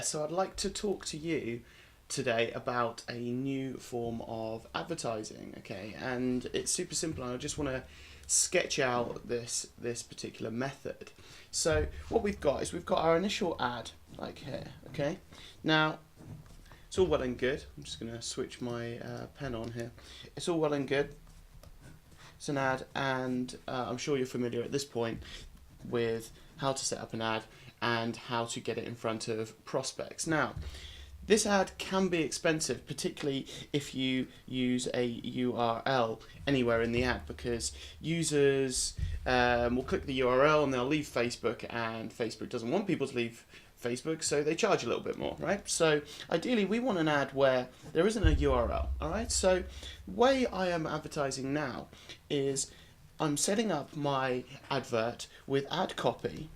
So I'd like to talk to you today about a new form of advertising, okay? And it's super simple, and I just want to sketch out this particular method. So what we've got is we've got our initial ad, like here, okay? Now, it's all well and good. I'm just going to switch my pen on here. It's all well and good. It's an ad, and I'm sure you're familiar at this point with how to set up an ad and how to get it in front of prospects. Now, this ad can be expensive, particularly if you use a URL anywhere in the ad, because users will click the URL and they'll leave Facebook, and Facebook doesn't want people to leave Facebook, so they charge a little bit more, right? So ideally we want an ad where there isn't a URL, all right? So the way I am advertising now is I'm setting up my advert with ad copy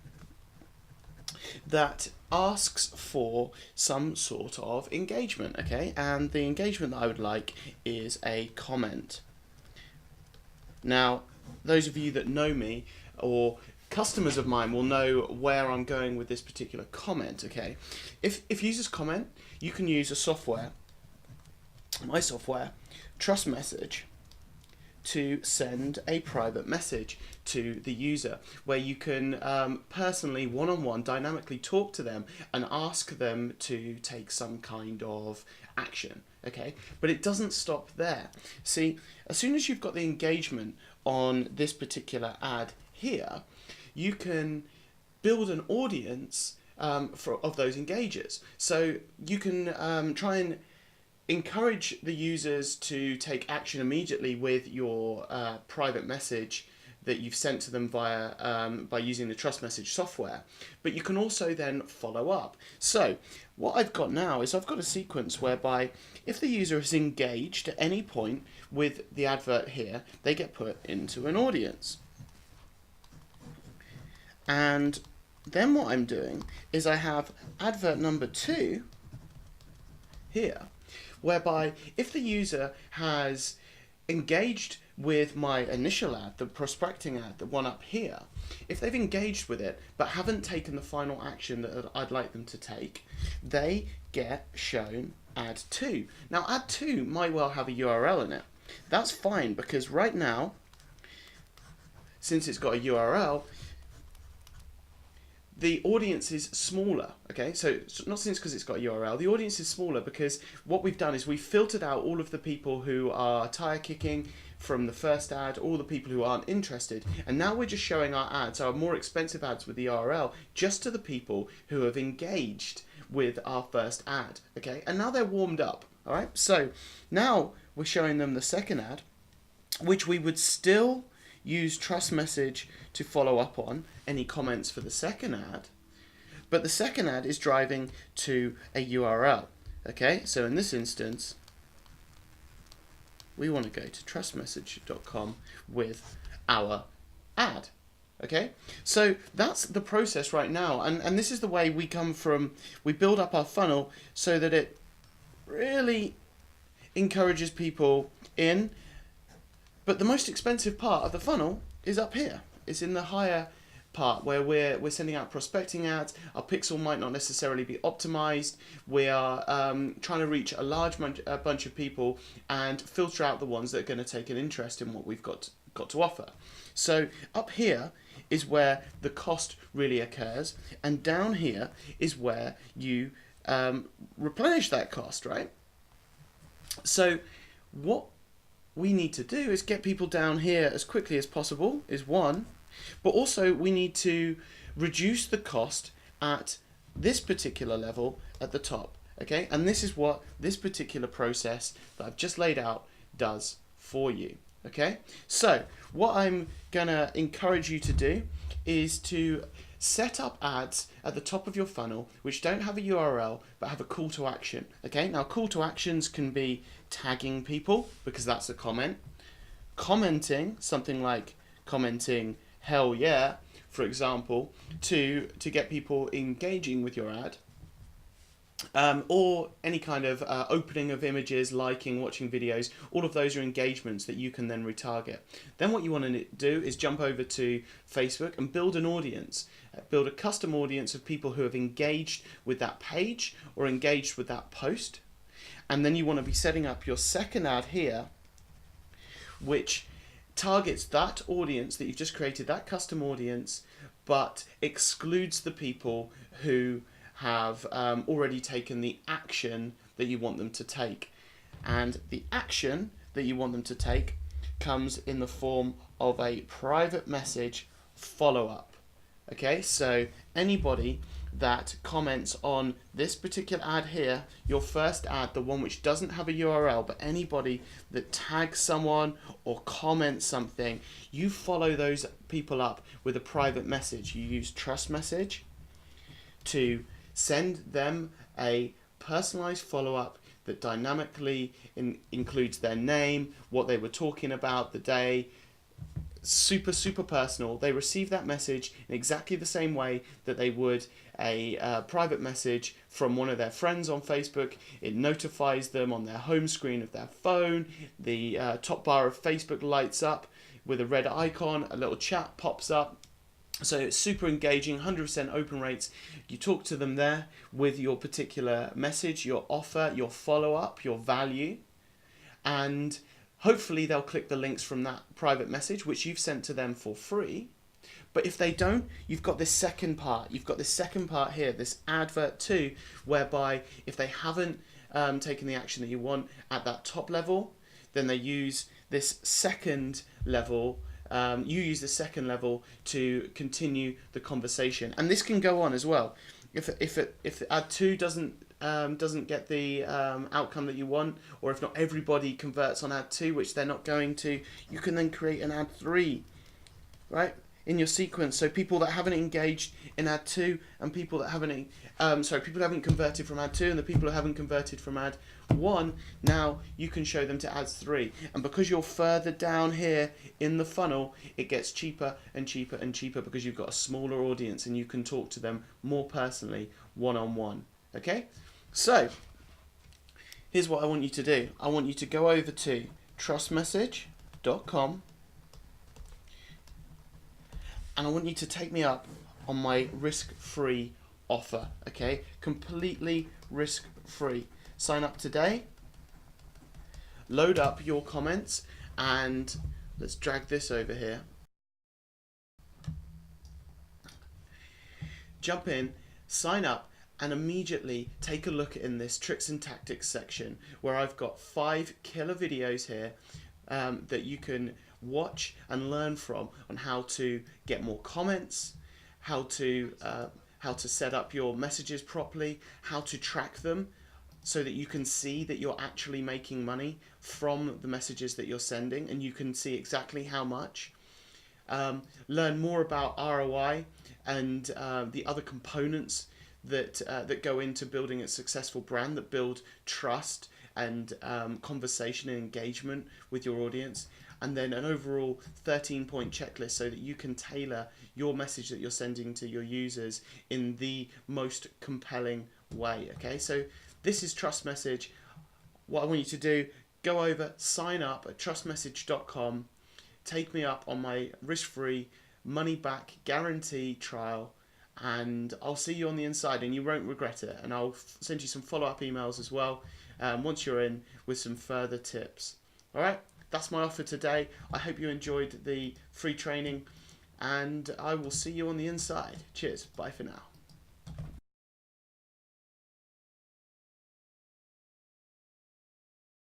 that asks for some sort of engagement, okay? And the engagement that I would like is a comment. Now, those of you that know me or customers of mine will know where I'm going with this particular comment, okay? If users comment, you can use a software, my software, TrustMSG, to send a private message to the user where you can personally, one-on-one, dynamically talk to them and ask them to take some kind of action, okay? But it doesn't stop there. See, as soon as you've got the engagement on this particular ad here, you can build an audience of those engagers. So you can try and encourage the users to take action immediately with your private message that you've sent to them via by using the TrustMSG software. But you can also then follow up. So what I've got now is I've got a sequence whereby if the user is engaged at any point with the advert here, they get put into an audience. And then what I'm doing is I have advert number 2 here, whereby if the user has engaged with my initial ad, the prospecting ad, the one up here, if they've engaged with it but haven't taken the final action that I'd like them to take, they get shown ad 2. Now ad 2 might well have a URL in it. That's fine, because right now, since it's got a URL, the audience is smaller, okay? So not since because it's got a URL, the audience is smaller because what we've done is we've filtered out all of the people who are tire kicking from the first ad, all the people who aren't interested, and now we're just showing our ads, our more expensive ads with the URL, just to the people who have engaged with our first ad, okay? And now they're warmed up, all right? So now we're showing them the second ad, which we would still use TrustMSG to follow up on any comments for the second ad, but the second ad is driving to a URL, okay? So in this instance, we want to go to trustmsg.com with our ad, okay? So that's the process right now, and this is the way we come from, we build up our funnel so that it really encourages people in. But the most expensive part of the funnel is up here. It's in the higher part where we're sending out prospecting ads. Our pixel might not necessarily be optimized. We are trying to reach a large bunch of people and filter out the ones that are going to take an interest in what we've got to offer. So up here is where the cost really occurs, and down here is where you replenish that cost, right? So what we need to do is get people down here as quickly as possible, is one, but also we need to reduce the cost at this particular level at the top, okay? And this is what this particular process that I've just laid out does for you, okay? So what I'm gonna encourage you to do is to set up ads at the top of your funnel which don't have a URL but have a call to action, okay? Now call to actions can be tagging people, because that's a comment, commenting, something like commenting hell yeah, for example, to get people engaging with your ad, or any kind of opening of images, liking, watching videos. All of those are engagements that you can then retarget. Then what you want to do is jump over to Facebook and build an audience. Build a custom audience of people who have engaged with that page or engaged with that post. And then you want to be setting up your second ad here, which targets that audience that you've just created, that custom audience, but excludes the people who have already taken the action that you want them to take. And the action that you want them to take comes in the form of a private message follow-up. Okay, so anybody that comments on this particular ad here, your first ad, the one which doesn't have a URL, but anybody that tags someone or comments something, you follow those people up with a private message. You use TrustMSG to send them a personalized follow-up that dynamically includes their name, what they were talking about the day. Super personal. They receive that message in exactly the same way that they would a private message from one of their friends on Facebook. It notifies them on their home screen of their phone. The top bar of Facebook lights up with a red icon. A little chat pops up. So it's super engaging, 100% open rates. You talk to them there with your particular message, your offer, your follow-up, your value, and hopefully they'll click the links from that private message which you've sent to them for free. But if they don't, you've got this second part. You've got this second part here, this advert 2, whereby if they haven't taken the action that you want at that top level, then they use this second level. You use the second level to continue the conversation, and this can go on as well. If ad 2 doesn't get the outcome that you want, or if not everybody converts on ad 2, which they're not going to, you can then create an ad 3, right, in your sequence. So people that haven't engaged in ad 2 and people that haven't people who haven't converted from ad 2 and the people who haven't converted from ad 1, now you can show them to ad 3. And because you're further down here in the funnel, it gets cheaper and cheaper and cheaper because you've got a smaller audience and you can talk to them more personally, one-on-one. Okay, so here's what I want you to do. I want you to go over to TrustMSG.com and I want you to take me up on my risk-free offer. Okay, completely risk-free. Sign up today, load up your comments, and let's drag this over here. Jump in, sign up, and immediately take a look in this tricks and tactics section where I've got 5 killer videos here that you can watch and learn from on how to get more comments, how to set up your messages properly, how to track them so that you can see that you're actually making money from the messages that you're sending, and you can see exactly how much. Learn more about ROI and the other components that go into building a successful brand, that build trust and conversation and engagement with your audience, and then an overall 13-point checklist so that you can tailor your message that you're sending to your users in the most compelling way. Okay, so this is TrustMSG. What I want you to do, go over, sign up at TrustMSG.com, take me up on my risk-free, money-back guarantee trial, and I'll see you on the inside and you won't regret it. And I'll send you some follow-up emails as well once you're in with some further tips. All right, that's my offer today. I hope you enjoyed the free training, and I will see you on the inside. Cheers, bye for now.